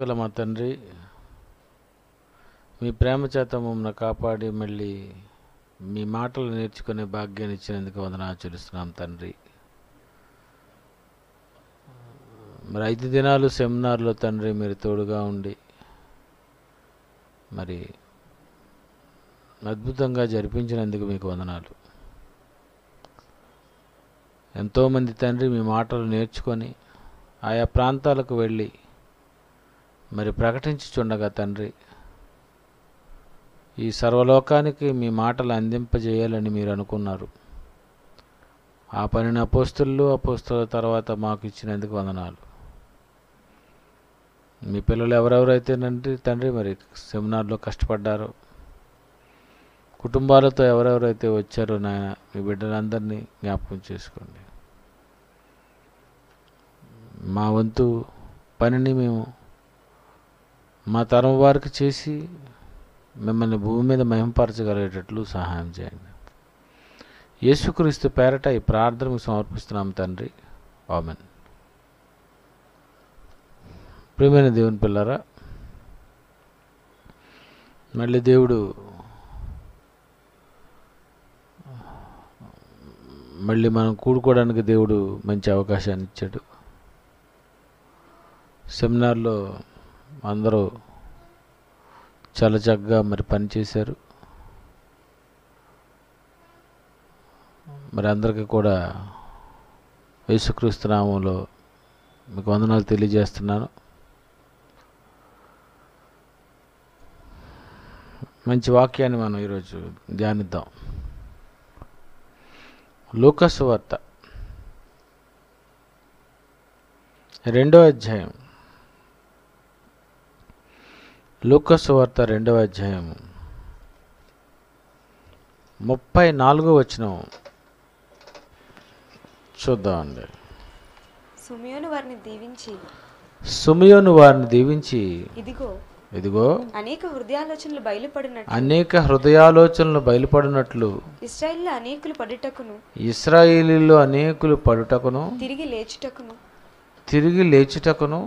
గల మా తండ్రి, మీ ప్రేమ చేత మమ్మల్ని కాపాడి మళ్ళీ మీ మాటలు నేర్చుకునే భాగ్యాన్ని ఇచ్చినందుకు వందనాలు చెల్లిస్తున్నాం తండ్రి. మరి 5 దినాలు సెమినార్లో తండ్రి మీరు తోడుగా ఉండి మరి అద్భుతంగా జరిపించినందుకు మీకు వందనాలు. ఎంతోమంది తండ్రి మీ మాటలు నేర్చుకొని ఆయా ప్రాంతాలకు వెళ్ళి మరి ప్రకటించుచుండగా తండ్రి, ఈ సర్వలోకానికి మీ మాటలు అందింపజేయాలని మీరు అనుకున్నారు. ఆ పనిని అపోస్తుల తర్వాత మాకు ఇచ్చినందుకు వందనాలు. మీ పిల్లలు ఎవరెవరైతే తండ్రి మరి సెమినార్లో కష్టపడ్డారో, కుటుంబాలతో ఎవరెవరైతే వచ్చారో నాయన, మీ బిడ్డలందరినీ జ్ఞాపకం చేసుకోండి. మా వంతు పనిని మేము మా తరం వారికి చేసి మిమ్మల్ని భూమి మీద మహింపరచగలిగేటట్లు సహాయం చేయండి. యేసుక్రీస్తు పేరట ఈ ప్రార్థనకు సమర్పిస్తున్నాం తండ్రి, ఆమేన్. ప్రియమైన దేవుని పిల్లరా, మళ్ళీ మనం కూడుకోవడానికి దేవుడు మంచి అవకాశాన్ని ఇచ్చాడు. సెమినార్లో అందరూ చాలా చక్కగా మరి పనిచేశారు. మరి అందరికీ కూడా యేసుక్రీస్తు నామములో మీకు వందనాలు తెలియజేస్తున్నాను. మంచి వాక్యాన్ని మనం ఈరోజు ధ్యానిద్దాం. లూకా సువార్త 2వ అధ్యాయం. లూకా సువార్త 2వ అధ్యాయం 34వ వచనం చూద్దామండి. సిమియోను వారిని దీవించి ఇదిగో అనేక హృదయాలోచనలు బయలుపడినట్లు ఇశ్రాయేలీయులు అనేకులు పడుటకును తిరిగి లేచుటకును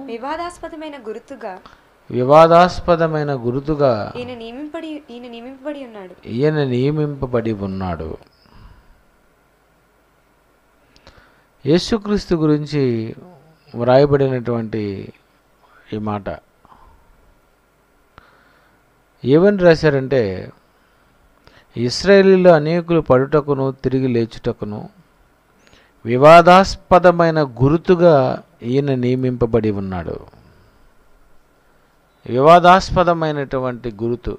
వివాదాస్పదమైన గుర్తుగా ఈయన నియమింపబడి ఉన్నాడు. యేసుక్రీస్తు గురించి వ్రాయబడినటువంటి ఈ మాట ఏమని రాశారంటే, ఇశ్రాయేలీయులు అనేకులు పడుటకును తిరిగి లేచుటకును వివాదాస్పదమైన గుర్తుగా ఈయన నియమింపబడి ఉన్నాడు. వివాదాస్పదమైనటువంటి గుర్తు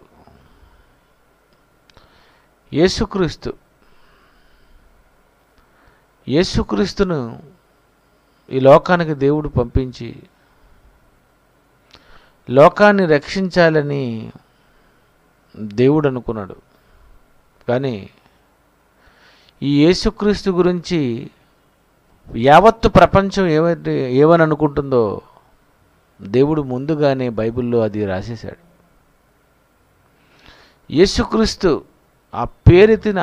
యేసుక్రీస్తును ఈ లోకానికి దేవుడు పంపించి లోకాన్ని రక్షించాలని దేవుడు అనుకున్నాడు. కానీ ఈ యేసుక్రీస్తు గురించి యావత్తు ప్రపంచం ఏమని అనుకుంటుందో దేవుడు ముందుగానే బైబిల్లో అది రాసేశాడు. యేసుక్రీస్తు ఆ పేరెత్తిన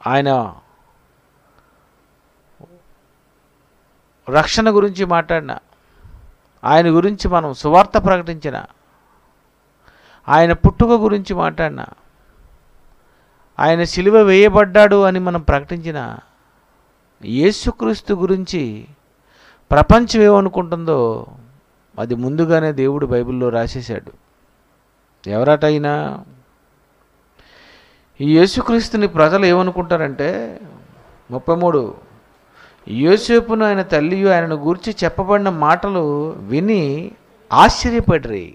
ఆయన రక్షణ గురించి మాట్లాడిన, ఆయన గురించి మనం సువార్త ప్రకటించిన, ఆయన పుట్టుక గురించి మాట్లాడిన, ఆయన సిలువ వేయబడ్డాడు అని మనం ప్రకటించిన యేసుక్రీస్తు గురించి ప్రపంచం ఏమనుకుంటుందో అది ముందుగానే దేవుడు బైబిల్లో రాసేశాడు. ఎవరటైనా ఈ యేసుక్రీస్తుని ప్రజలు ఏమనుకుంటారంటే, 33 యోసేపును ఆయన తల్లియు ఆయనను గూర్చి చెప్పబడిన మాటలు విని ఆశ్చర్యపడిరి.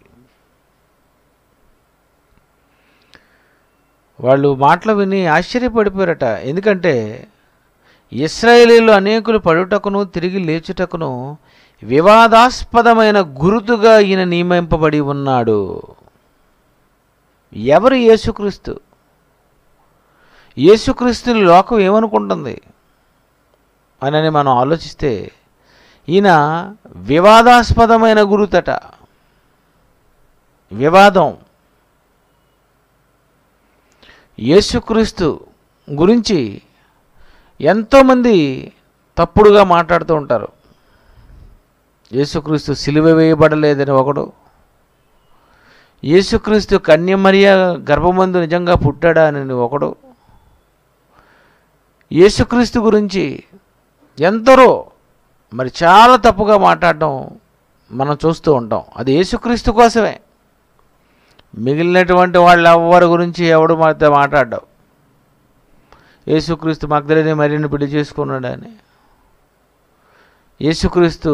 వాళ్ళు మాటలు విని ఆశ్చర్యపడిపోయారట. ఎందుకంటే ఇశ్రాయేలీయులు అనేకులు పడుటకును తిరిగి లేచుటకును వివాదాస్పదమైన గుర్తుగా ఈయన నియమింపబడి ఉన్నాడు. ఎవరు యేసుక్రీస్తు? యేసుక్రీస్తుని లోకం ఏమనుకుంటుంది అని మనం ఆలోచిస్తే, ఈయన వివాదాస్పదమైన గురుతట. వివాదం. యేసుక్రీస్తు గురించి ఎంతోమంది తప్పుడుగా మాట్లాడుతూ ఉంటారు. యేసుక్రీస్తు సిలువ వేయబడలేదని ఒకడు, యేసుక్రీస్తు కన్యమరియ గర్భమందు నిజంగా పుట్టాడా అని ఒకడు, యేసుక్రీస్తు గురించి ఎందరో మరి చాలా తప్పుగా మాట్లాడడం మనం చూస్తూ ఉంటాం. అది యేసుక్రీస్తు కోసమే. మిగిలినటువంటి వాళ్ళు ఎవరి గురించి ఎవడు మాట్లాడ్డావు. యేసుక్రీస్తు మగ్దలేని మరియను పెళ్లి చేసుకున్నాడని, యేసుక్రీస్తు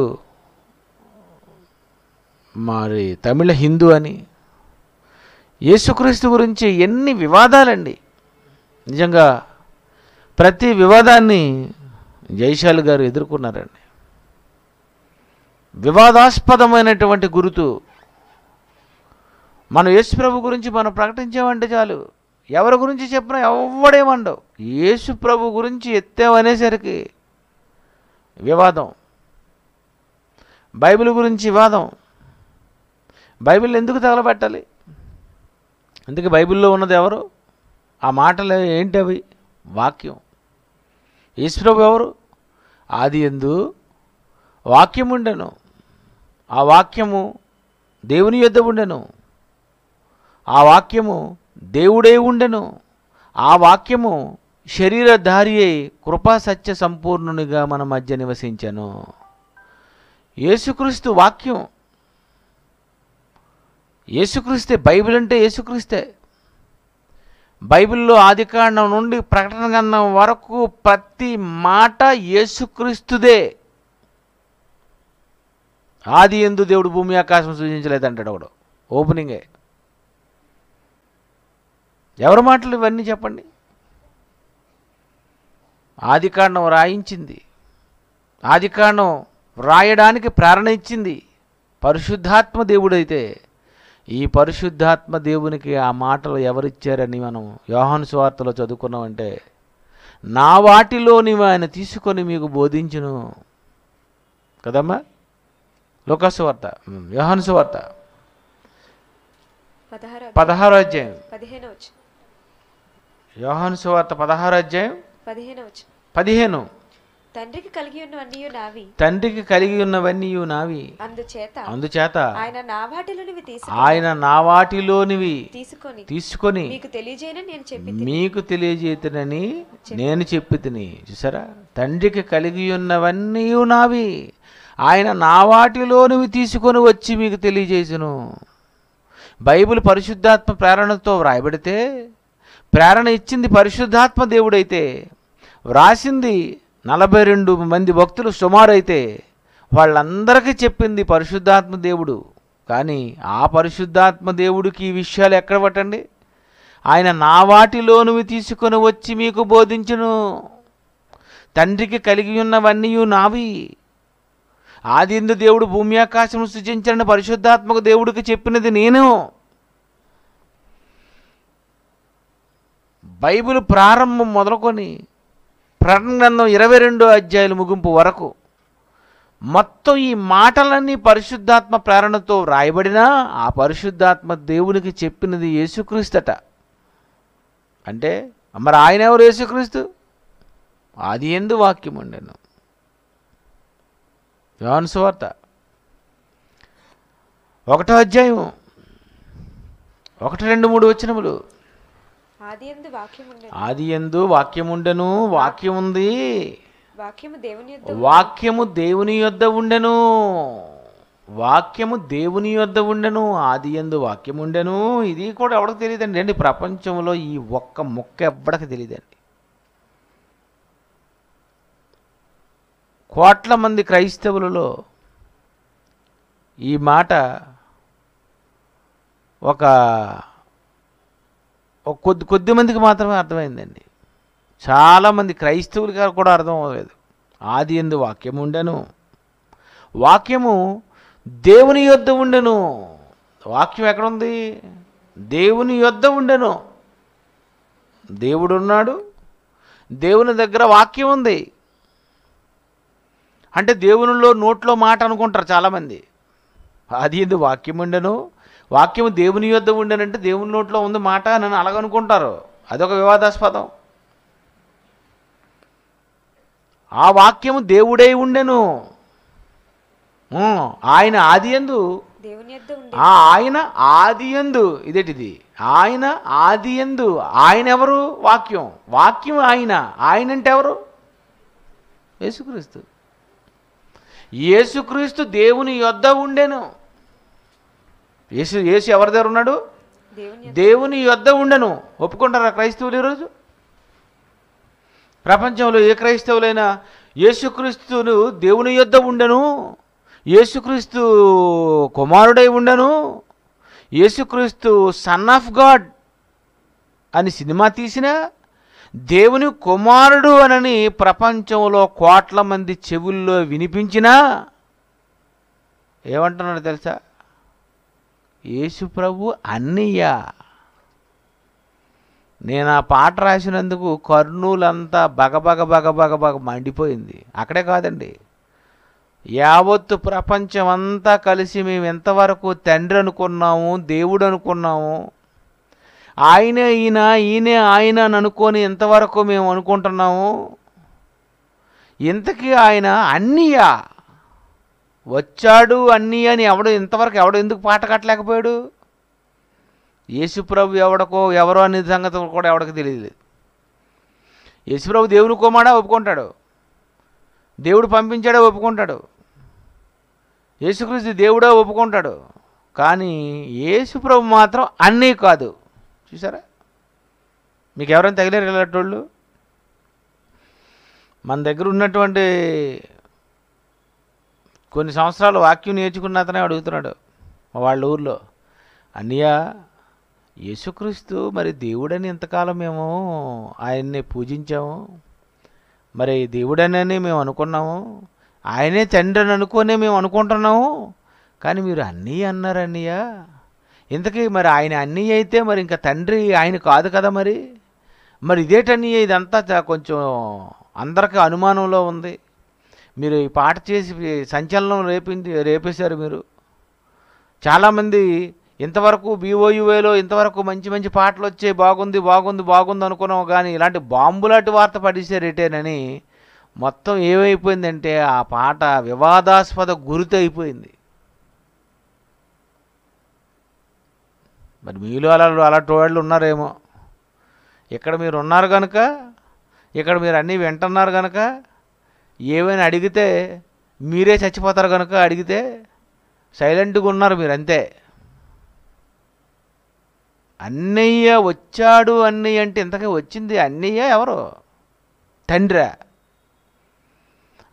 మరి తమిళ హిందూ అని, యేసుక్రీస్తు గురించి ఎన్ని వివాదాలండి. నిజంగా ప్రతి వివాదాన్ని జైశాలి గారు ఎదుర్కొన్నారండి. వివాదాస్పదమైనటువంటి గురుతు మనం యేసు ప్రభు గురించి మనం ప్రకటించామంటే చాలు, ఎవరి గురించి చెప్పినా ఎవడేమండవు. యేసు ప్రభు గురించి ఎత్తామనేసరికి వివాదం, బైబిల్ గురించి వివాదం. బైబిల్ ఎందుకు తగలబెట్టాలి? అందుకే బైబిల్లో ఉన్నది ఎవరు? ఆ మాటలు ఏంటి? అవి వాక్యం. యేసు ప్రభు ఎవరు? ఆదియందు వాక్యం ఉండెను, ఆ వాక్యము దేవుని యొద్ద ఉండెను, ఆ వాక్యము దేవుడే ఉండెను, ఆ వాక్యము శరీరధారి అయి కృపా సత్య సంపూర్ణునిగా మన మధ్య నివసించెను. యేసుక్రీస్తు వాక్యం. యేసుక్రీస్తే. బైబిల్ అంటే యేసుక్రీస్తే. బైబిల్లో ఆదికాండం నుండి ప్రకటన గ్రంథం వరకు ప్రతి మాట యేసుక్రీస్తుదే. ఆది యందు దేవుడు భూమి ఆకాశం సృజించలేదంటాడు ఒకడు, ఓపెనింగే. ఎవరి మాటలు ఇవన్నీ చెప్పండి? ఆదికాండం రాయించింది, ఆదికాండం రాయడానికి ప్రేరణ ఇచ్చింది పరిశుద్ధాత్మ దేవుడైతే, ఈ పరిశుద్ధాత్మ దేవునికి ఆ మాటలు ఎవరిచ్చారని మనం యోహాను సువార్తలో చదువుకున్నామంటే, నా వాటిలో నీవు ఆయన తీసుకొని మీకు బోధించును కదమ్మా. లూకా సువార్త, యోహాను సువార్త 16వ అధ్యాయం, 15 యోహాను సువార్త 16వ అధ్యాయం 15. తండ్రికి కలిగి ఉన్నవన్నీ నావి, తండ్రికి కలిగి ఉన్నవన్నీ నావి, అందుచేత ఆయన నా వాటిలోనివి తీసుకొని మీకు తెలియజేతనని నేను చెప్పి తిని. చూసారా? తండ్రికి కలిగి ఉన్నవన్నీ నావి, ఆయన నా వాటిలోనివి తీసుకొని వచ్చి మీకు తెలియజేసును. బైబిల్ పరిశుద్ధాత్మ ప్రేరణతో వ్రాయబడితే, ప్రేరణ ఇచ్చింది పరిశుద్ధాత్మ దేవుడైతే, వ్రాసింది 42 మంది భక్తులు సుమారు అయితే, వాళ్ళందరికీ చెప్పింది పరిశుద్ధాత్మ దేవుడు. కానీ ఆ పరిశుద్ధాత్మ దేవుడికి ఈ విషయాలు ఎక్కడ పట్టండి? ఆయన నా వాటిలోనివి తీసుకొని వచ్చి మీకు బోధించును. తండ్రికి కలిగి ఉన్నవన్నీ నావి. ఆదియందు దేవుడు భూమి ఆకాశం సృజించాలని పరిశుద్ధాత్మక దేవుడికి చెప్పినది నేను. బైబిల్ ప్రారంభం మొదలుకొని ప్రకటన గ్రంథం 22 అధ్యాయుల ముగింపు వరకు మొత్తం ఈ మాటలన్నీ పరిశుద్ధాత్మ ప్రేరణతో వ్రాయబడినా, ఆ పరిశుద్ధాత్మ దేవునికి చెప్పినది యేసుక్రీస్తట. అంటే మరి ఆయన ఎవరు? యేసుక్రీస్తు. ఆదియందు వాక్యం ఉండెను. యోహాను సువార్త 1వ అధ్యాయం 1, 2, 3 వచనములు. ఆదియందు వాక్యం ఉండెను, వాక్యం ఉంది, వాక్యము దేవుని యొద్ద ఉండెను, వాక్యము దేవుని యొద్ద ఉండెను, ఆదియందు వాక్యం ఉండెను. ఇది కూడా ఎవరికి తెలియదండి. అండి ప్రపంచంలో ఈ ఒక్క ముక్క ఎవ్వడికి తెలియదండి. కోట్ల మంది క్రైస్తవులలో ఈ మాట ఒక కొద్ది మందికి మాత్రమే అర్థమైందండి. చాలామంది క్రైస్తవులకి కూడా అర్థం అవ్వలేదు. ఆదియందు వాక్యం ఉండెను, వాక్యము దేవుని యొద్ద ఉండెను. వాక్యం ఎక్కడుంది? దేవుని యొద్ద ఉండెను. దేవుడు ఉన్నాడు, దేవుని దగ్గర వాక్యం ఉంది. అంటే దేవునిలో నోట్లో మాట అనుకుంటారు చాలామంది. ఆదియందు వాక్యం ఉండెను, వాక్యము దేవుని యొద్ద ఉండెనంటే దేవుని నోట్లో ఉంది మాట అని అలాగనుకుంటారు. అదొక వివాదాస్పదం. ఆ వాక్యము దేవుడై ఉండెను. ఆయన ఆదియందు దేవుని యొద్ద ఉండే ఆయన ఆదియందు ఇదేటిది ఆయన ఆదియందు ఆయన ఎవరు? వాక్యం. వాక్యం ఆయన. ఆయన అంటే ఎవరు? యేసుక్రీస్తు. యేసుక్రీస్తు దేవుని యొద్ద ఉండెను. యేసు ఎవరి దగ్గర ఉన్నాడు? దేవుని యొద్ద ఉండెను. ఒప్పుకుంటారా క్రైస్తవులు ఈరోజు? ప్రపంచంలో ఏ క్రైస్తవులైనా యేసుక్రీస్తును దేవుని యొద్ద ఉండెను, యేసుక్రీస్తు కుమారుడై ఉండెను, యేసుక్రీస్తు సన్ ఆఫ్ గాడ్ అని సినిమా తీసినా, దేవుని కుమారుడు అనని ప్రపంచంలో కోట్ల మంది చెవుల్లో వినిపించినా ఏమంటున్నాడు తెలుసా? యేసు ప్రభు అన్నయ్య. నేను ఆ పాట రాసినందుకు కర్నూలంతా బగబగ మండిపోయింది. అక్కడే కాదండి, యావత్తు ప్రపంచం అంతా కలిసి మేము ఎంతవరకు తండ్రి అనుకున్నాము, దేవుడు అనుకున్నాము, ఆయనే ఈయన, ఈయనే ఆయన అని అనుకొని ఎంతవరకు మేము అనుకుంటున్నాము. ఇంతకీ ఆయన అన్నయ్య వచ్చాడు, అన్నయ్య అని ఎవడు ఎందుకు పాట కట్టలేకపోయాడు? యేసుప్రభు ఎవరో అనే సంగతి కూడా ఎవడికి తెలియదు. యేసుప్రభు దేవుని కుమారుడా ఒప్పుకుంటాడు, దేవుడు పంపించాడా ఒప్పుకుంటాడు, యేసుక్రీస్తు దేవుడా ఒప్పుకుంటాడు. కానీ యేసుప్రభు మాత్రం అన్నీ కాదు. చూసారా? మీకు ఎవరైనా తగిలేరు ఇలాంటోళ్ళు? మన దగ్గర ఉన్నటువంటి కొన్ని సంవత్సరాలు వాక్యం నేర్చుకున్న అతనే అడుగుతున్నాడు వాళ్ళ ఊర్లో, అన్నయ్య యేసుక్రీస్తు మరి దేవుడని ఎంతకాలం మేము ఆయన్ని పూజించాము, మరి దేవుడనని మేము అనుకున్నాము, ఆయనే తండ్రి అని అనుకునే మేము అనుకుంటున్నాము, కానీ మీరు అన్నయ్య అన్నారు అన్నయ్య. ఇంతకీ మరి ఆయన అన్నయ్య అయితే మరి ఇంకా తండ్రి ఆయన కాదు కదా, మరి ఇదేటన్నయ్య? ఇదంతా కొంచెం అందరికీ అనుమానంలో ఉంది. మీరు ఈ పాట చేసి సంచలనం రేపేశారు మీరు. చాలామంది ఇంతవరకు బీఓయూఏలో ఇంతవరకు మంచి మంచి పాటలు వచ్చాయి, బాగుంది అనుకున్నాం, కానీ ఇలాంటి బాంబులాంటి వార్త పడేసారేటేనని మొత్తం ఏమైపోయిందంటే ఆ పాట వివాదాస్పద గురితో అయిపోయింది. మరి మీలో అలాంటి వాళ్ళు ఉన్నారేమో. ఇక్కడ మీరు ఉన్నారు కనుక, ఇక్కడ మీరు అన్నీ వింటున్నారు కనుక, ఏమైనా అడిగితే మీరే చచ్చిపోతారు కనుక అడిగితే సైలెంట్గా ఉన్నారు మీరు, అంతే. అన్నయ్య వచ్చాడు, అన్నయ్య అంటే ఇంతకీ వచ్చింది అన్నయ్య ఎవరు? తండ్రి.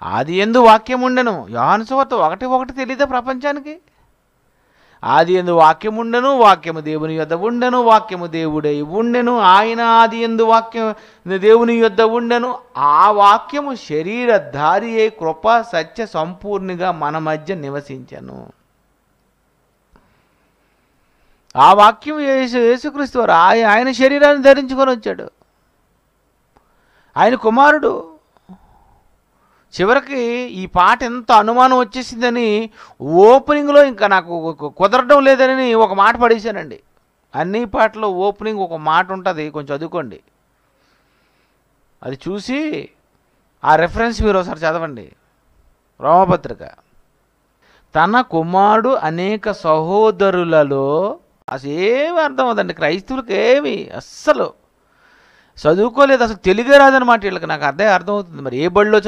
ఆది యందు వాక్యం ఉండెను. యోహాను సువార్త 1:1 తెలీదా ప్రపంచానికి? ఆది యందు వాక్యం ఉండెను, వాక్యము దేవుని యొద్ద ఉండెను, వాక్యము దేవుడై ఉండెను, ఆయన ఆది యందు వాక్యం దేవుని యొద్ద ఉండెను, ఆ వాక్యము శరీరధారి అయి కృప సత్య సంపూర్ణిగా మన మధ్య నివసించెను. ఆ వాక్యం యేసుక్రీస్తు వారు ఆయన శరీరాన్ని ధరించుకొని వచ్చాడు. ఆయన కుమారుడు. చివరికి ఈ పాట ఎంత అనుమానం వచ్చేసిందని ఓపెనింగ్లో ఇంకా నాకు కుదరడం లేదని ఒక మాట పడేశానండి. అన్ని పాటలో ఓపెనింగ్ ఒక మాట ఉంటుంది, కొంచెం చదువుకోండి. అది చూసి ఆ రెఫరెన్స్ మీరు ఒకసారి చదవండి. రోమపత్రిక. తన కుమారుడు అనేక సహోదరులలో, అసలు ఏమి అర్థం అవుతుందండి క్రైస్తవులకు, ఏమి అస్సలు చదువుకోలేదు, అసలు తెలుగే రాదనమాట వీళ్ళకి. నాకు అర్థమవుతుంది. మరి ఏ బడిలో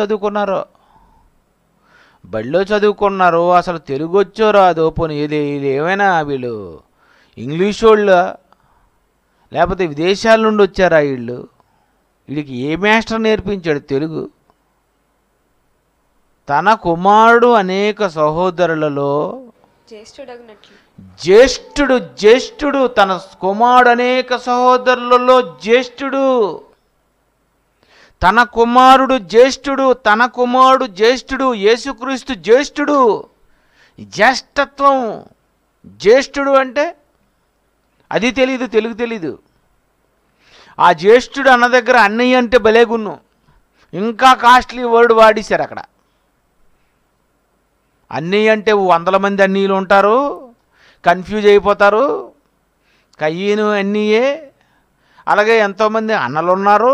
చదువుకున్నారో అసలు తెలుగు వచ్చో రాదో, పోనీ ఇది ఏమైనా వీళ్ళు ఇంగ్లీష్ వాళ్ళ లేకపోతే విదేశాల నుండి వచ్చారా వీడికి ఏ మాస్టర్ నేర్పించాడు తెలుగు? తన కుమారుడు అనేక సహోదరులలో జ్యేష్ఠుడు తన కుమారుడు అనేక సహోదరులలో జ్యేష్ఠుడు. తన కుమారుడు జ్యేష్ఠుడు, యేసుక్రీస్తు జ్యేష్ఠుడు. జ్యేష్ఠత్వం, జ్యేష్ఠుడు అంటే అది తెలీదు, తెలుగు తెలీదు. ఆ జ్యేష్ఠుడు అన్న దగ్గర అన్నయ్య అంటే భలేగున్ను, ఇంకా కాస్ట్లీ వర్డ్ వాడేశారు అక్కడ. అన్నయ్య అంటే 100 మంది అన్నయ్యలు ఉంటారు, కన్ఫ్యూజ్ అయిపోతారు. కయ్యను అన్నయ్యే, అలాగే ఎంతోమంది అన్నలు ఉన్నారు,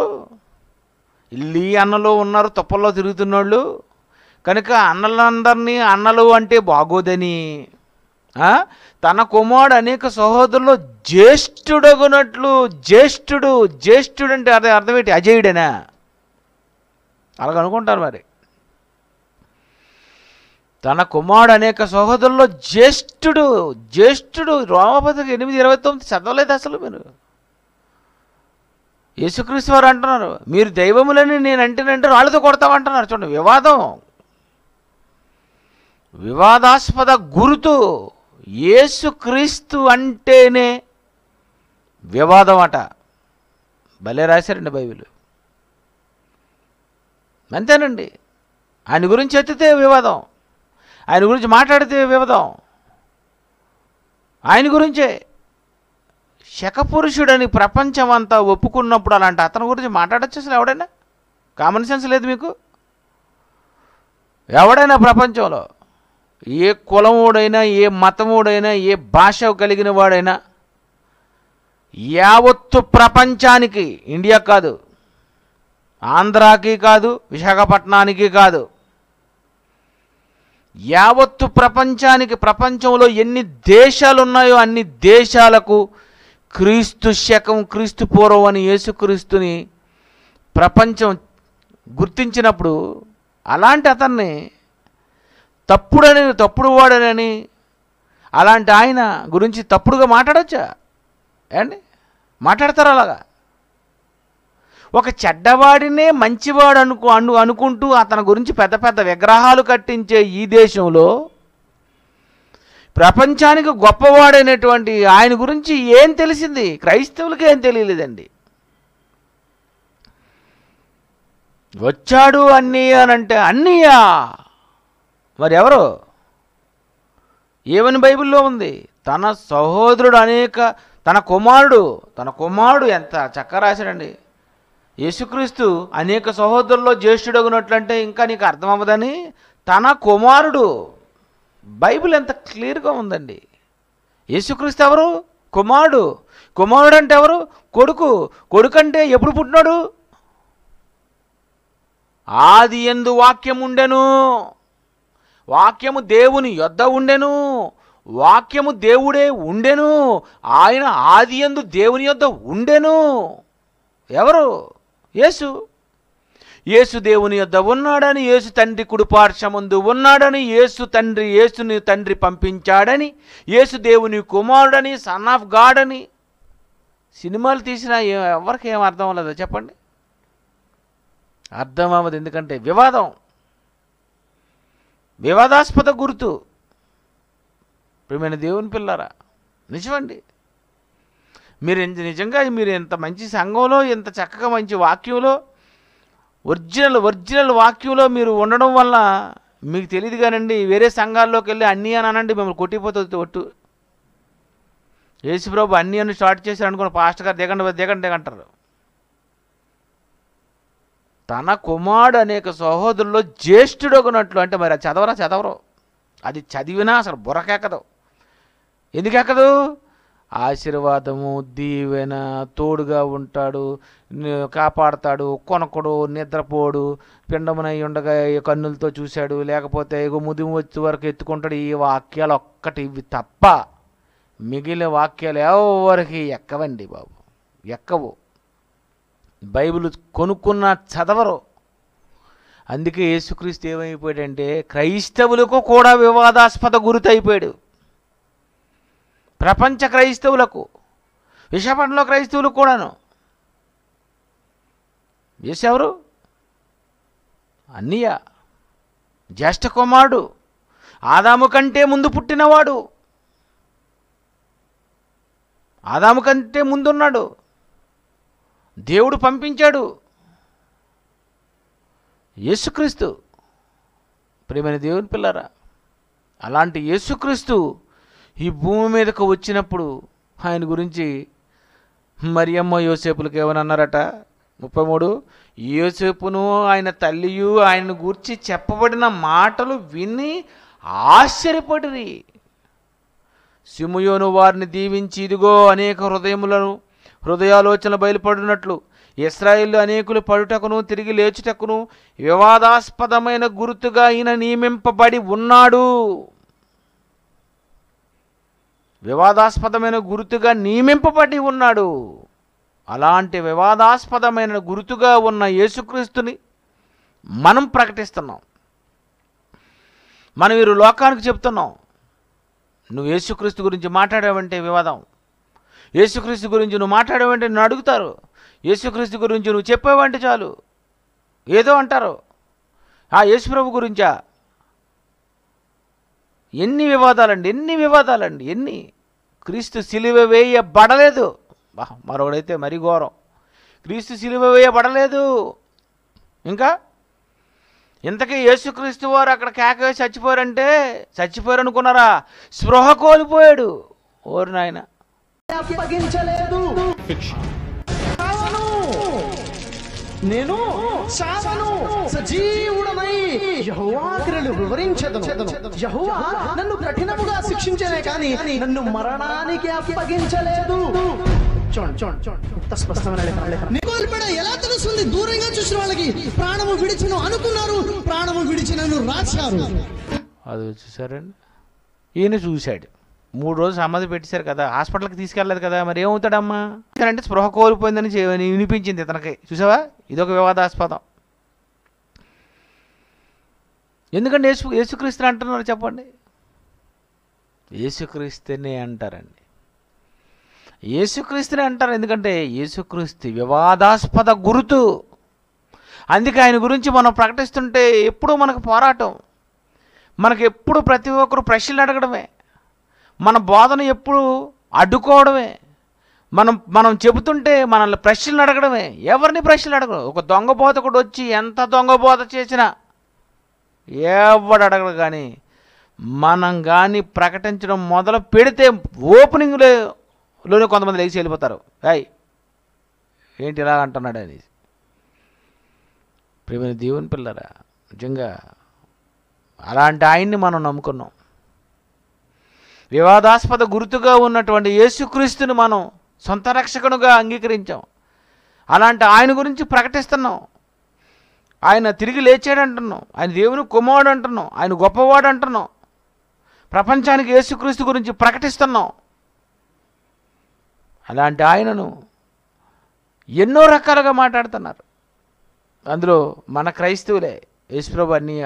ఇల్లి అన్నలు ఉన్నారు, తుప్పల్లో తిరుగుతున్నోళ్ళు. కనుక అన్నలందరినీ అన్నలు అంటే బాగోదని తన కుమారుడు అనేక సహోదరుల్లో జ్యేష్ఠుడగునట్లు, జ్యేష్ఠుడు అంటే అర్థం ఏంటి? అజేయుడేనా? అలాగ అనుకుంటారు మరి. తన కుమారుడు అనేక సహోదరుల్లో జ్యేష్ఠుడు రోమపత్రిక 8:29 చదవలేదు అసలు మీరు? యేసుక్రీస్తు వారు అంటున్నారు, మీరు దైవములని నేను అంటేనంటే వాళ్ళతో కొడతామంటున్నారు. చూడండి, వివాదాస్పద గుర్తు. యేసుక్రీస్తు అంటేనే వివాదం అట. భలే రాశారండి బైబిల్. అంతేనండి. ఆయన గురించి ఎత్తితే వివాదం, ఆయన గురించి మాట్లాడితే వివాదం. ఆయన గురించే శకపురుషుడని ప్రపంచం అంతా ఒప్పుకున్నప్పుడు అలాంటి అతని గురించి మాట్లాడచ్చు అసలు ఎవడైనా? కామన్ సెన్స్ లేదు మీకు? ఎవడైనా ప్రపంచంలో ఏ కులముడైనా, ఏ మతముడైనా, ఏ భాష కలిగిన వాడైనా యావత్తు ప్రపంచానికి, ఇండియా కాదు, ఆంధ్రాకి కాదు, విశాఖపట్నానికి కాదు, యావత్తు ప్రపంచానికి, ప్రపంచంలో ఎన్ని దేశాలు ఉన్నాయో అన్ని దేశాలకు క్రీస్తు శకం, క్రీస్తు పూర్వం అని యేసుక్రీస్తుని ప్రపంచం గుర్తించినప్పుడు అలాంటి అతన్ని తప్పుడు వాడనని అలాంటి ఆయన గురించి తప్పుడుగా మాట్లాడచ్చా అండి? మాట్లాడతారు అలాగా? ఒక చెడ్డవాడినే మంచివాడు అనుకుంటూ అతని గురించి పెద్ద పెద్ద విగ్రహాలు కట్టించే ఈ దేశంలో ప్రపంచానికి గొప్పవాడైనటువంటి ఆయన గురించి ఏం తెలిసింది? క్రైస్తవులకి ఏం తెలియలేదండి. వచ్చాడు అన్నయ్య అని అంటే అన్నయ్య మరి ఎవరు? ఏమని బైబిల్లో ఉంది? తన సహోదరుడు తన కుమారుడు ఎంత చక్కగా రాశాడండి. యేసుక్రీస్తు అనేక సహోదరుల్లో జ్యేష్ఠుడగునట్లంటే ఇంకా నీకు అర్థం అవ్వదని తన కుమారుడు. బైబిల్ ఎంత క్లియర్గా ఉందండి. యేసుక్రీస్తు ఎవరు? కుమారుడు అంటే ఎవరు? కొడుకు అంటే ఎప్పుడు పుట్టినాడు? ఆది యందు వాక్యం ఉండెను, వాక్యము దేవుని యొద్ద ఉండెను, వాక్యము దేవుడే ఉండెను, ఆయన ఆది యందు దేవుని యొద్ద ఉండెను. ఎవరు? యేసు దేవుని యొద్ద ఉన్నాడని, యేసు తండ్రి కుడిపార్శ్వమందు ఉన్నాడని, యేసుని తండ్రి పంపించాడని, యేసు దేవుని కుమారుడని, సన్ ఆఫ్ గాడ్ అని సినిమాలు తీసినా ఎవరికి ఏం అర్థం అవ్వలేదో చెప్పండి? అర్థం అవ్వదు. ఎందుకంటే వివాదాస్పద గుర్తు. ప్రియమైన దేవుని పిల్లారా, నిజమండి. నిజంగా మీరు ఎంత మంచి సంఘంలో, ఎంత చక్కగా మంచి వాక్యంలో, ఒరిజినల్ వాక్యంలో మీరు ఉండడం వల్ల మీకు తెలియదు కానండి. వేరే సంఘాల్లోకి వెళ్ళి అన్నీ అని అనండి, మిమ్మల్ని కొట్టిపోతుంది ఒట్టు. యేసుప్రభు అన్నీ అని స్టార్ట్ చేశారు అనుకున్న పాస్టర్ గారు దిగండి అంటారు. తన కుమారుడు అనేక సహోదరుల్లో జ్యేష్ఠుడొకనట్లు అంటే మరి అది చదవరు. అది చదివినా అసలు బుర్రకెక్కదు. ఎందుకెక్కదు? ఆశీర్వాదము, దీవెన, తోడుగా ఉంటాడు, కాపాడతాడు, కొనకడు, నిద్రపోడు, పిండమునై ఉండగా కన్నులతో చూశాడు, లేకపోతే ముదిము వచ్చే వరకు ఎత్తుకుంటాడు. ఈ వాక్యాలు ఒక్కటి ఇవి తప్ప మిగిలిన వాక్యాలు ఎవరికి ఎక్కవండి బాబు, ఎక్కవు. బైబిల్ కొనుక్కున్న చదవరు. అందుకే యేసుక్రీస్తు ఏమైపోయాడంటే క్రైస్తవులకు కూడా వివాదాస్పద గుర్తు అయిపోయాడు. ప్రపంచ క్రైస్తవులకు, విశాఖపట్నంలో క్రైస్తవులకు కూడాను. యేసు ఎవరు? అన్నయ్య, జ్యేష్ఠ కుమారుడు, ఆదాము కంటే ముందు పుట్టినవాడు, ఆదాము కంటే ముందున్నాడు, దేవుడు పంపించాడు. యేసుక్రీస్తు. ప్రియమైన దేవుని పిల్లరా, అలాంటి యేసుక్రీస్తు ఈ భూమి మీదకు వచ్చినప్పుడు ఆయన గురించి మరియమ్మ యోసేపులకు ఏమన్నారట? 33 యోసేపును ఆయన తల్లియు ఆయనను గూర్చి చెప్పబడిన మాటలు విని ఆశ్చర్యపడిరి. సిమియోను వారిని దీవించి, ఇదిగో అనేక హృదయాలోచనలు బయలుపడినట్లు ఇశ్రాయేలు అనేకులు పడుటకును తిరిగి లేచుటకును వివాదాస్పదమైన గుర్తుగా ఈయన నియమింపబడి ఉన్నాడు. వివాదాస్పదమైన గుర్తుగా నియమింపబడి ఉన్నాడు. అలాంటి వివాదాస్పదమైన గుర్తుగా ఉన్న యేసుక్రీస్తుని మనం ప్రకటిస్తున్నాం. మనం వీరు లోకానికి చెప్తున్నాం, నువ్వు యేసుక్రీస్తు గురించి మాట్లాడావంటే వివాదం, యేసుక్రీస్తు గురించి నువ్వు మాట్లాడావంటే నిన్ను అడుగుతారు, యేసుక్రీస్తు గురించి నువ్వు చెప్పావంటే చాలు ఏదో అంటారు. ఆ యేసుప్రభు గురించా? ఎన్ని వివాదాలండి. ఎన్ని క్రీస్తు సిలువ వేయబడలేదు. మరొకడైతే మరీ ఘోరం, క్రీస్తు సిలువ వేయబడలేదు. ఇంకా ఇంతకీ యేసుక్రీస్తు వారు అక్కడ కేక వేసి చచ్చిపోయారు అనుకున్నారా? స్పృహ కోల్పోయాడు. ఓరు నాయన, అప్పగించలేదు. నేను చావను, సజీవుడనై యెహోవా క్రియలు వివరించెదను. యెహోవా నన్ను కఠినముగా శిక్షించనే కానీ నన్ను మరణానికి అప్పగించలేదు. చూడండి స్పష్టమైన ఎలా తెలుస్తుంది? దూరంగా చూసిన వాళ్ళకి ప్రాణము విడిచిను అనుకున్నారు, ప్రాణము విడిచినను రాశారు. అది చూసారండి. ఈయన చూశాడు. 3 రోజులు సమాధి పెట్టేశారు కదా, హాస్పిటల్కి తీసుకెళ్ళలేదు కదా, మరి ఏమవుతాడమ్మా అంటే స్పృహ కోల్పోయిందని వినిపించింది ఇతనికి. చూసావా, ఇదొక వివాదాస్పదం. ఎందుకంటే యేసుక్రీస్తుని అంటున్నారు చెప్పండి? యేసుక్రీస్తునే అంటారండి, యేసుక్రీస్తునే అంటారు. ఎందుకంటే యేసుక్రీస్తు వివాదాస్పద గుర్తు. అందుకే ఆయన గురించి మనం ప్రకటిస్తుంటే ఎప్పుడూ మనకు పోరాటం, మనకు ఎప్పుడు ప్రతి ఒక్కరు ప్రశ్నలు అడగడమే, మన బోధన ఎప్పుడు అడ్డుకోవడమే, మనం చెబుతుంటే మనల్ని ప్రశ్నలు అడగడమే. ఎవరిని ప్రశ్నలు అడగడు. ఒక దొంగ బోధకుడు వచ్చి ఎంత దొంగ బోధ చేసినా ఎవడు అడగడు. కానీ మనం కానీ ప్రకటించడం మొదలు పెడితే ఓపెనింగ్లోనే కొంతమంది లేచి వెళ్ళిపోతారు. ఏంటి ఇలా అంటున్నాడు అని. ప్రియమైన దేవుని పిల్లరా, నిజంగా అలాంటి ఆయన్ని మనం నమ్ముకున్నాం. వివాదాస్పద గుర్తుగా ఉన్నటువంటి యేసుక్రీస్తుని మనం సొంత రక్షకునిగా అంగీకరించాం. అలాంటి ఆయన గురించి ప్రకటిస్తున్నాం. ఆయన తిరిగి లేచాడు అంటున్నాం, ఆయన దేవుని కుమారుడు అంటున్నాం, ఆయన గొప్పవాడు అంటున్నాం. ప్రపంచానికి యేసుక్రీస్తు గురించి ప్రకటిస్తున్నాం. అలాంటి ఆయనను ఎన్నో రకాలుగా మాట్లాడుతున్నారు. అందులో మన క్రైస్తవులే యేసుప్రభు అన్నయ్య.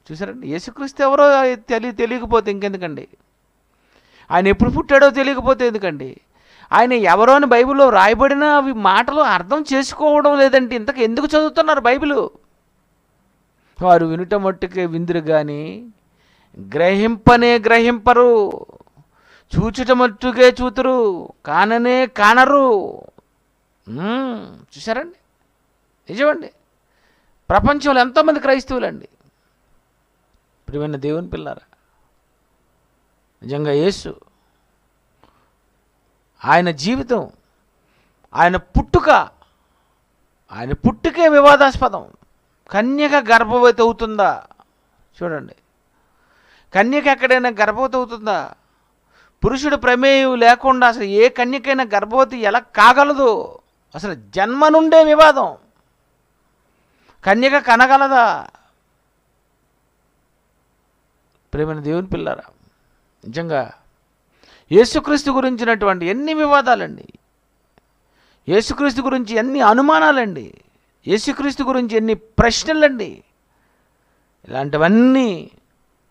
చూసారండి, యేసుక్రీస్తు ఎవరో తెలియకపోతే ఇంకెందుకండి? ఆయన ఎప్పుడు పుట్టాడో తెలియకపోతే ఎందుకండి? ఆయన ఎవరో అని బైబిల్లో రాయబడిన అవి మాటలు అర్థం చేసుకోవడం లేదంటే ఇంతకు ఎందుకు చదువుతున్నారు బైబిలు? వారు వినుట మట్టుకే విందురు కానీ గ్రహింపరు, చూచుట మట్టుకే చూతురు, కాననే కానరు. చూసారండి, నిజమండి. ప్రపంచంలో ఎంతోమంది క్రైస్తవులండి. ప్రియమైన దేవుని పిల్లారా, నిజంగా యేసు ఆయన జీవితం, ఆయన పుట్టుకే వివాదాస్పదం. కన్యక గర్భవతి అవుతుందా? చూడండి, కన్యక ఎక్కడైనా గర్భవతి అవుతుందా? పురుషుడు ప్రమేయం లేకుండా అసలు ఏ కన్యకైనా గర్భవతి ఎలా కాగలదు? అసలు జన్మ నుండే వివాదం. కన్యక కనగలదా? ప్రియమైన దేవుని పిల్లారా, నిజంగా యేసుక్రీస్తు గురించినటువంటి ఎన్ని వివాదాలండి, యేసుక్రీస్తు గురించి ఎన్ని అనుమానాలండి, యేసుక్రీస్తు గురించి ఎన్ని ప్రశ్నలండి. ఇలాంటివన్నీ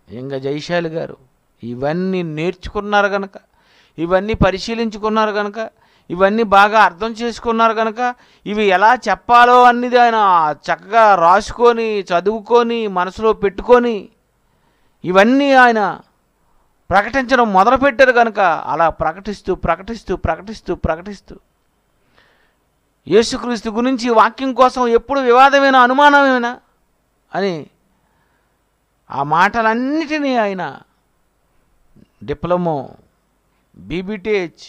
ఇంకా జైశాలి గారు ఇవన్నీ నేర్చుకున్నారు కనుక, ఇవన్నీ పరిశీలించుకున్నారు కనుక, ఇవన్నీ బాగా అర్థం చేసుకున్నారు కనుక, ఇవి ఎలా చెప్పాలో అన్నది ఆయన చక్కగా రాసుకొని చదువుకొని మనసులో పెట్టుకొని ఇవన్నీ ఆయన ప్రకటించడం మొదలుపెట్టారు కనుక అలా ప్రకటిస్తూ యేసుక్రీస్తు గురించి వాక్యం కోసం ఎప్పుడు వివాదమైన అనుమానమేనా అని ఆ మాటలన్నిటినీ ఆయన డిప్లొమో, బీబీటీహెచ్,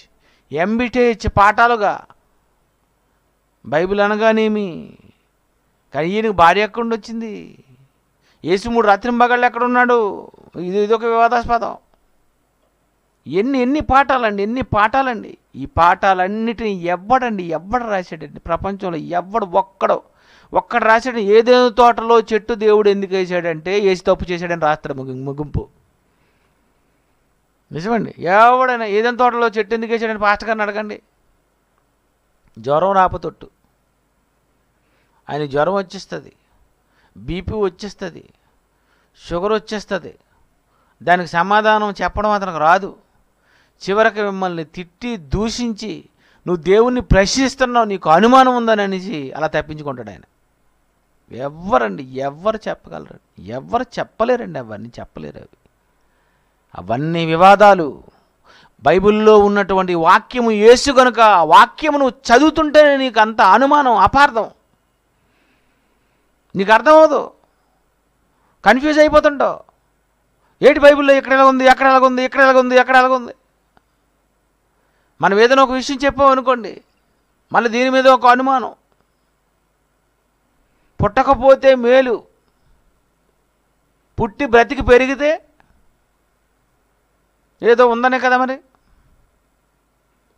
ఎంబీటీహెచ్ పాఠాలుగా బైబిల్ అనగానేమి, కానీ ఈయనకు భార్య ఎక్కడి నుండి వచ్చింది? యేసు 3 రాత్రింబగళ్ళు ఎక్కడున్నాడు? ఇదొక వివాదాస్పదం. ఎన్ని పాఠాలండి. ఈ పాఠాలన్నిటిని ఎవడు రాశాడండి ప్రపంచంలో? ఒక్కడు రాశాడు. ఏదేదో తోటలో చెట్టు దేవుడు ఎందుకు వేసాడంటే వేసి తప్పు చేశాడని రాస్తాడు ముగింపు. నిజమండి. ఎవడైనా ఏదైనా తోటలో చెట్టు ఎందుకు వేసాడని పాస్టర్ గారిని అడగండి. జ్వరం రాపతొట్టు, ఆయన జ్వరం వచ్చేస్తుంది, బీపీ వచ్చేస్తుంది, షుగర్ వచ్చేస్తుంది. దానికి సమాధానం చెప్పడం అతనికి రాదు. చివరికి మిమ్మల్ని తిట్టి దూషించి నువ్వు దేవుణ్ణి ప్రశ్నిస్తున్నావు, నీకు అనుమానం ఉందని అనేసి అలా తప్పించుకుంటాడు ఆయన. ఎవరు చెప్పగలరు? ఎవరు చెప్పలేరండి. అవన్నీ చెప్పలేరు. అవన్నీ వివాదాలు. బైబిల్లో ఉన్నటువంటి వాక్యము యేసు కనుక ఆ వాక్యము నువ్వు చదువుతుంటేనే నీకు అంత అనుమానం, అపార్థం, నీకు అర్థమవుదు, కన్ఫ్యూజ్ అయిపోతుంటావు. ఏంటి బైబిల్లో ఇక్కడ ఎలాగుంది, ఎక్కడ ఎలాగుంది, ఇక్కడ ఎలాగుంది, ఎక్కడ ఎలాగుంది. మనం ఏదైనా ఒక విషయం చెప్పాం అనుకోండి, మళ్ళీ దీని మీద ఒక అనుమానం. పుట్టకపోతే మేలు, పుట్టి బ్రతికి పెరిగితే ఏదో ఉందనే కదా మరి.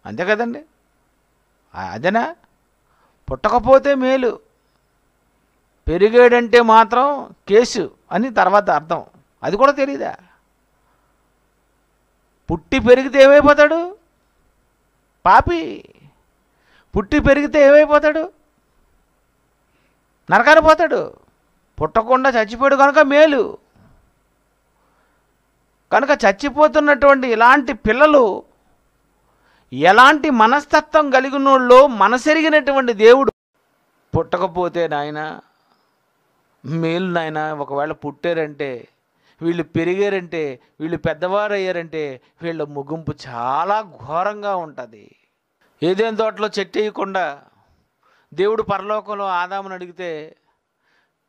అంతే కదండి. అదేనా? పుట్టకపోతే మేలు, పెరిగాడంటే మాత్రం కేసు అని తర్వాత అర్థం. అది కూడా తెలియదా? పుట్టి పెరిగితే ఏమైపోతాడు? పాపి. పుట్టి పెరిగితే ఏమైపోతాడు? నరకానికి పోతాడు. పుట్టకుండా చచ్చిపోయాడు కనుక మేలు. కనుక చచ్చిపోతున్నటువంటి ఇలాంటి పిల్లలు ఎలాంటి మనస్తత్వం కలిగినోళ్ళు మనసెరిగినటువంటి దేవుడు పుట్టకపోతే నాయన మేలు నాయన, ఒకవేళ పుట్టారంటే, వీళ్ళు పెరిగారంటే, వీళ్ళు పెద్దవారు అయ్యారంటే వీళ్ళ ముగింపు చాలా ఘోరంగా ఉంటుంది. ఏదైనా తోటలో చెట్టు వేయకుండా దేవుడు పరలోకంలో ఆదాముని అడిగితే,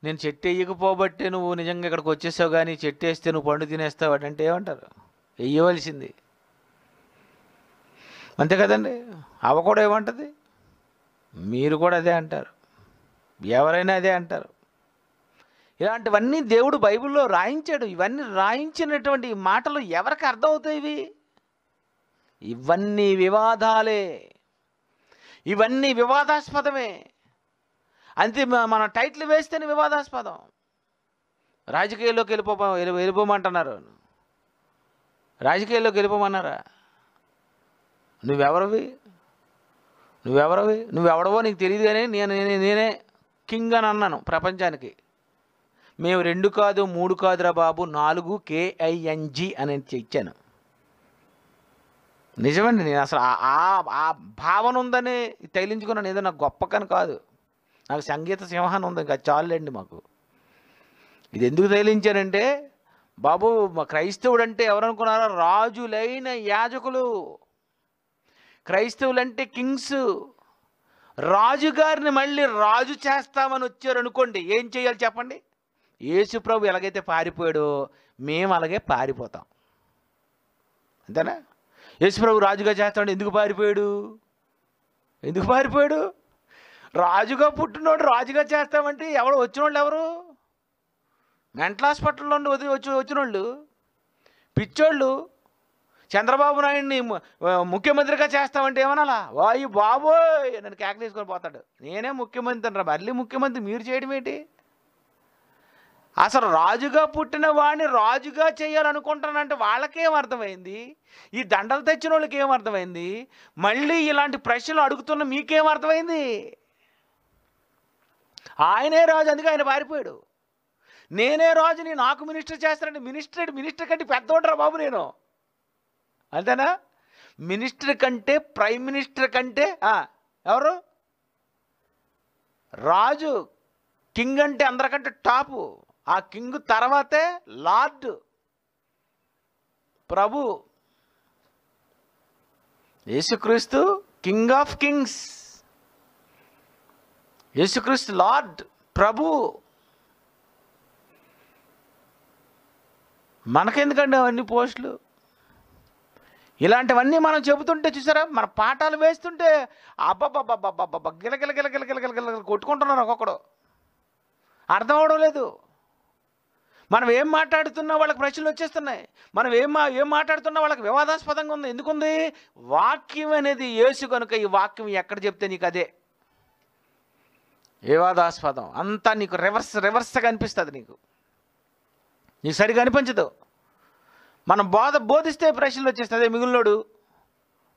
నేను చెట్టు వేయకపోబట్టే నువ్వు నిజంగా ఇక్కడికి వచ్చేసావు, కానీ చెట్టు వేస్తే నువ్వు పండు తినేస్తావు అంటే ఏమంటారు? వేయవలసింది. అంతే కదండి. అవ కూడా ఏమంటుంది? మీరు కూడా అదే అంటారు, ఎవరైనా అదే అంటారు. ఇలాంటివన్నీ దేవుడు బైబిల్లో రాయించాడు. ఇవన్నీ రాయించినటువంటి మాటలు ఎవరికి అర్థమవుతాయి? ఇవన్నీ వివాదాలే, ఇవన్నీ వివాదాస్పదమే. అంతే. మన టైటిల్ వేస్తేనే వివాదాస్పదం. రాజకీయాల్లోకి వెళ్ళిపోమంటున్నారు. రాజకీయాల్లోకి వెళ్ళిపోమన్నారా? నువ్వెవరవి? నువ్వెవడవో నీకు తెలియదు, కానీ నేనే కింగ్ అని అన్నాను ప్రపంచానికి. మేము 2 కాదు 3 కాదురా బాబు, 4 KING అని ఇచ్చాను. నిజమండి. నేను అసలు ఆ భావన ఉందని తగిలించుకున్నాను. ఏదో నాకు గొప్పకని కాదు, నాకు సంగీత సింహాన్ని ఉంది, ఇంకా చాలండి మాకు. ఇది ఎందుకు తగిలించానంటే, బాబు మా క్రైస్తవుడు అంటే ఎవరనుకున్నారో? రాజులైన యాజకులు. క్రైస్తవులంటే కింగ్స్. రాజుగారిని మళ్ళీ రాజు చేస్తామని వచ్చారు అనుకోండి, ఏం చేయాలి చెప్పండి? యేసు ప్రభు ఎలాగైతే పారిపోయాడో మేము అలాగే పారిపోతాం. అంతేనా? యేసు ప్రభు రాజుగా చేస్తాడు. ఎందుకు పారిపోయాడు? రాజుగా పుట్టినోడు రాజుగా చేస్తామంటే వచ్చినోళ్ళు ఎవరు? మెంటల్ హాస్పిటల్లో నుండి వచ్చినోళ్ళు, పిచ్చోళ్ళు. చంద్రబాబు నాయుడిని ముఖ్యమంత్రిగా చేస్తామంటే ఏమనాలా? వాయు బాబోయ్ నన్ను కేక తీసుకొని పోతాడు. నేనే ముఖ్యమంత్రి రా, మళ్ళీ ముఖ్యమంత్రి మీరు చేయడం ఏంటి? అసలు రాజుగా పుట్టిన వాడిని రాజుగా చేయాలనుకుంటానంటే వాళ్ళకేం అర్థమైంది? ఈ దండలు తెచ్చిన వాళ్ళకి ఏం అర్థమైంది? మళ్ళీ ఇలాంటి ప్రశ్నలు అడుగుతున్న మీకేం అర్థమైంది? ఆయనే రాజు, అందుకే ఆయన పారిపోయాడు. నేనే రాజుని, నాకు మినిస్టర్ చేస్తానంటే మినిస్టర్ కంటే పెద్దోడ్రా బాబు నేను. అంతేనా? మినిస్టర్ కంటే, ప్రైమ్ మినిస్టర్ కంటే ఎవరు? రాజు. కింగ్ అంటే అందరికంటే టాపు. ఆ కింగ్ తర్వాతే లార్డ్, ప్రభు. యేసుక్రీస్తు కింగ్ ఆఫ్ కింగ్స్, యేసుక్రీస్తు లార్డ్, ప్రభు. మనకెందుకండి అవన్నీ పోస్టులు? ఇలాంటివన్నీ మనం చెబుతుంటే చూసారా, మన పాఠాలు వేస్తుంటే అబ్బబ్బబ్బబ్బబ్బబ్బ గిలగిల కొట్టుకుంటున్నారు ఒక్కొక్కడు. అర్థం అవడం లేదు. మనం ఏం మాట్లాడుతున్నా వాళ్ళకి ప్రశ్నలు వచ్చేస్తున్నాయి. మనం ఏం మాట్లాడుతున్నా వాళ్ళకి వివాదాస్పదంగా ఉంది. ఎందుకుంది? వాక్యం అనేది యేసు కనుక ఈ వాక్యం ఎక్కడ చెప్తే నీకు అదే వివాదాస్పదం. అంతా నీకు రివర్స్గా అనిపిస్తుంది. నీకు సరిగా అనిపించదు. మనం బోధిస్తే ప్రశ్నలు వచ్చేస్తుంది. అదే మిగిలినోడు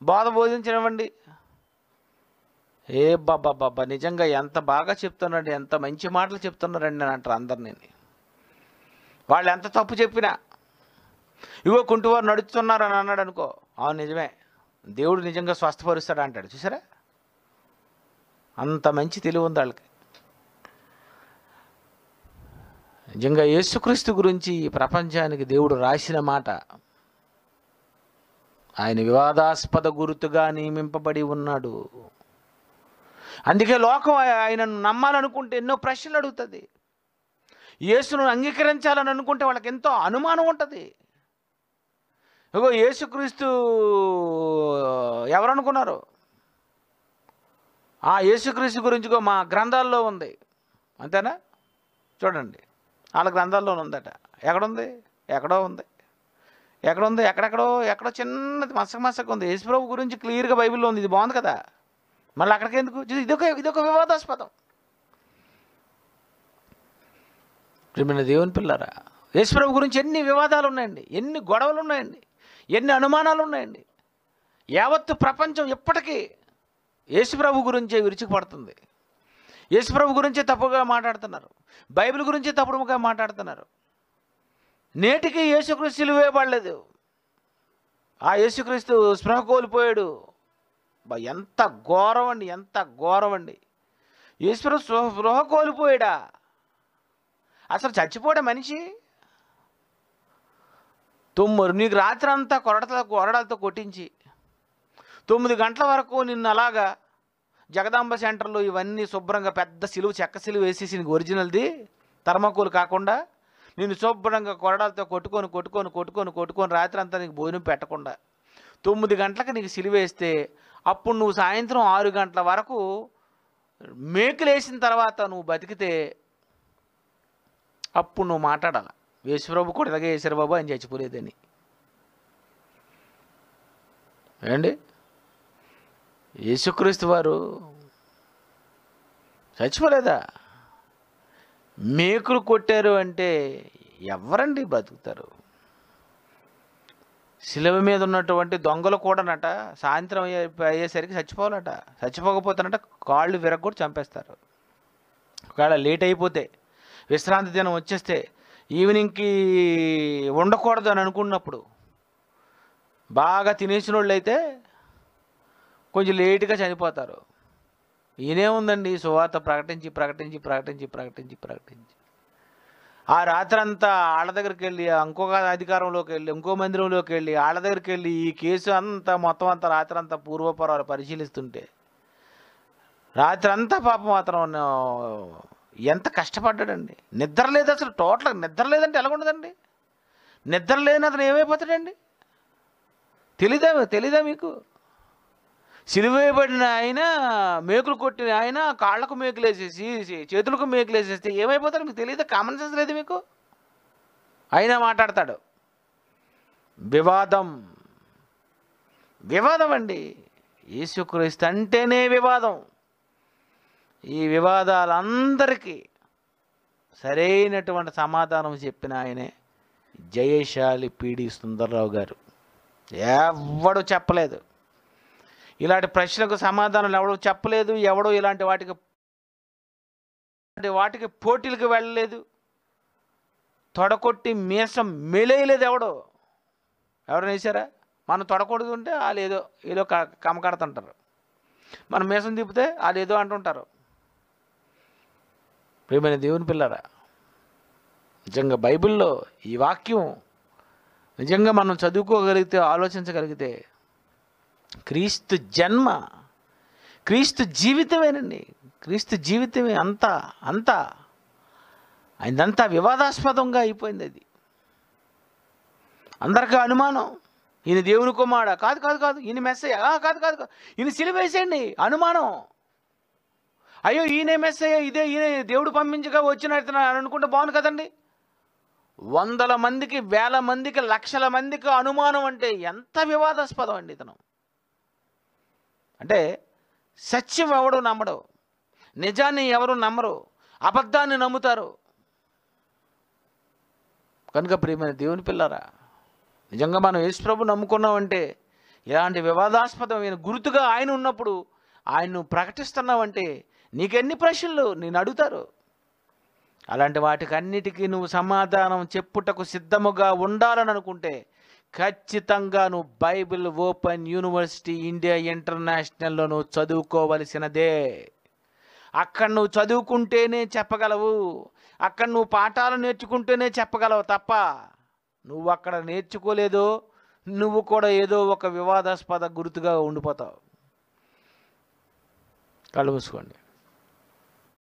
బోధ బోధించనివ్వండి, బాబా నిజంగా ఎంత బాగా చెప్తున్నాడు, ఎంత మంచి మాటలు చెప్తున్నారండి అని అంటారు అందరినీ. వాళ్ళు ఎంత తప్పు చెప్పినా, ఇగో కుంటివారు నడుస్తున్నారు అని అన్నాడు అనుకో, అవును నిజమే, దేవుడు నిజంగా స్వస్థపరుస్తాడు అంటాడు. చూసారా, అంత మంచి తెలివి ఉంది వాళ్ళకి. నిజంగా యేసుక్రీస్తు గురించి ఈ ప్రపంచానికి దేవుడు రాసిన మాట, ఆయన వివాదాస్పద గుర్తుగా నియమింపబడి ఉన్నాడు. అందుకే లోకం ఆయనను నమ్మాలనుకుంటే ఎన్నో ప్రశ్నలు అడుగుతుంది. యేసును అంగీకరించాలని అనుకుంటే వాళ్ళకి ఎంతో అనుమానం ఉంటుంది. ఇగో యేసుక్రీస్తు ఎవరనుకున్నారు? ఆ యేసుక్రీస్తు గురించి మా గ్రంథాల్లో ఉంది, అంతేనా? చూడండి, వాళ్ళ గ్రంథాల్లో ఉందట. ఎక్కడుంది? ఎక్కడో ఉంది. ఎక్కడుంది? ఎక్కడో చిన్నది మసక ఉంది. యేసుప్రభు గురించి క్లియర్గా బైబిల్లో ఉంది. ఇది బాగుంది కదా, మళ్ళీ అక్కడికి ఎందుకు? ఇదొక వివాదాస్పదం. ప్రియమైన దేవుని పిల్లరా, యేసుప్రభు గురించి ఎన్ని వివాదాలు ఉన్నాయండి, ఎన్ని గొడవలు ఉన్నాయండి, ఎన్ని అనుమానాలు ఉన్నాయండి. యావత్తు ప్రపంచం ఇప్పటికీ యేసుప్రభు గురించే విరుచుకుపడుతుంది. యేసుప్రభు గురించే తప్పుగా మాట్లాడుతున్నారు, బైబిల్ గురించే తప్పుడుగా మాట్లాడుతున్నారు. నేటికి యేసుక్రీస్తు సిలువ వేయబడలేదు. ఆ యేసుక్రీస్తు స్పృహ కోల్పోయాడు. ఎంత ఘోరం అండి, ఎంత ఘోరం అండి. యేసుప్రభు స్పృహ కోల్పోయాడా? అసలు చచ్చిపోయాడా మనిషి? నీకు రాత్రి అంతా కొరడాలతో కొట్టించి 9 గంటల వరకు నిన్ను అలాగా జగదాంబ సెంటర్లో ఇవన్నీ శుభ్రంగా పెద్ద సిలువ, చెక్క సిలువ వేసేసి నీకు ఒరిజినల్ది థర్మాకోల్ కాకుండా నిన్ను శుభ్రంగా కొరడాలతో కొట్టుకొని రాత్రి అంతా నీకు భోజనం పెట్టకుండా 9 గంటలకు నీకు సిలువ వేస్తే, అప్పుడు నువ్వు సాయంత్రం 6 గంటల వరకు మేకులు వేసిన తర్వాత నువ్వు బతికితే అప్పుడు నువ్వు మాట్లాడాల, యేసుప్రభు కూడా ఇలాగే వేశారు బాబు ఆయన చచ్చిపోలేదని. ఏండి, యేసుక్రీస్తు వారు చచ్చిపోలేదా? మేకులు కొట్టారు అంటే ఎవరండి బతుకుతారు? శిలువ మీద ఉన్నటువంటి దొంగలు కూడానట సాయంత్రం అయ్యేసరికి చచ్చిపోవాలట. చచ్చిపోకపోతానట కాళ్ళు విరగొట్టి చంపేస్తారు. ఒకవేళ లేట్ అయిపోతే, విశ్రాంతి దినం వచ్చేస్తే, ఈవినింగ్కి ఉండకూడదు అని అనుకున్నప్పుడు, బాగా తినేసిన వాళ్ళు అయితే కొంచెం లేటుగా చనిపోతారు. ఈయనేముందండి, సువార్త ప్రకటించి ఆ రాత్రంతా వాళ్ళ దగ్గరికి వెళ్ళి, ఇంకొక అధికారంలోకి వెళ్ళి, ఇంకో మందిరంలోకి వెళ్ళి, వాళ్ళ దగ్గరికి వెళ్ళి ఈ కేసు అంతా మొత్తం అంతా రాత్రి అంతా పూర్వపరాలు పరిశీలిస్తుంటే, రాత్రి అంతా పాపం మాత్రం ఎంత కష్టపడ్డాడండి. నిద్ర లేదు, అసలు టోటల్గా నిద్ర లేదంటే ఎలాగుండదండి? నిద్ర లేని అతను ఏమైపోతాడండి? తెలీదా మీకు? సిలువ వేయబడిన ఆయన, మేకులు కొట్టిన ఆయన కాళ్ళకు మేకులు వేసేసి చేతులకు మేకులు వేసేస్తే ఏమైపోతాడు మీకు తెలియదు? కామన్ సెన్స్ లేదు మీకు? అయినా మాట్లాడతాడు. వివాదం అండి. యేసుక్రీస్తు అంటేనే వివాదం. ఈ వివాదాలందరికీ సరైనటువంటి సమాధానం చెప్పిన ఆయనే జయశాలి పిడి సుందర్రావు గారు. ఎవడు చెప్పలేదు, ఇలాంటి ప్రశ్నలకు సమాధానాలు ఎవడో చెప్పలేదు. ఎవడో ఇలాంటి వాటికి పోటీలకు వెళ్ళలేదు. తొడకొట్టి మీసం మెలేయలేదు ఎవరు వేసారా? మనం తొడకొడుతుంటే వాళ్ళు ఏదో కమకడుతుంటారు, మనం మీసం తిప్పితే వాళ్ళు ఏదో అంటుంటారు. ప్రియమైన దేవుని పిల్లరా, నిజంగా బైబిల్లో ఈ వాక్యం నిజంగా మనం చదువుకోగలిగితే, ఆలోచించగలిగితే, క్రీస్తు జన్మ, క్రీస్తు జీవితమేనండి. క్రీస్తు జీవితమే అంతా ఆయనంతా వివాదాస్పదంగా అయిపోయింది. అది అందరికీ అనుమానం. ఈయన దేవుని కుమారుడా? కాదు. ఈయన మెస్సయ్య? కాదు. ఈయన సిలువ వేసేయండి. అనుమానం. అయ్యో ఈయనే మెస్సయ్య, ఈయన దేవుడు పంపించగా వచ్చిన అని అనుకుంటే బాగుంది కదండి. వందల మందికి, వేల మందికి, లక్షల మందికి అనుమానం అంటే ఎంత వివాదాస్పదం అండి ఇతను. అంటే సత్యం ఎవడు నమ్మడు, నిజాన్ని ఎవరు నమ్మరు, అబద్ధాన్ని నమ్ముతారు. కనుక ప్రియమైన దేవుని పిల్లరా, నిజంగా మనం యేసుప్రభు నమ్ముకున్నామంటే, ఇలాంటి వివాదాస్పదమైన గుర్తుగా ఆయన ఉన్నప్పుడు ఆయన్ను ప్రకటిస్తున్నావంటే నీకెన్ని ప్రశ్నలు నేను అడుగుతారు. అలాంటి వాటికన్నిటికీ నువ్వు సమాధానం చెప్పుటకు సిద్ధముగా ఉండాలని అనుకుంటే ఖచ్చితంగా నువ్వు బైబిల్ ఓపెన్ యూనివర్సిటీ ఇండియా ఇంటర్నేషనల్లో నువ్వు చదువుకోవలసినదే. అక్కడ నువ్వు చదువుకుంటేనే చెప్పగలవు, అక్కడ నువ్వు పాఠాలు నేర్చుకుంటేనే చెప్పగలవు తప్ప నువ్వు అక్కడ నేర్చుకోలేదో నువ్వు కూడా ఏదో ఒక వివాదాస్పద గుర్తుగా ఉండిపోతావు. కళ్ళు మూసుకోండి.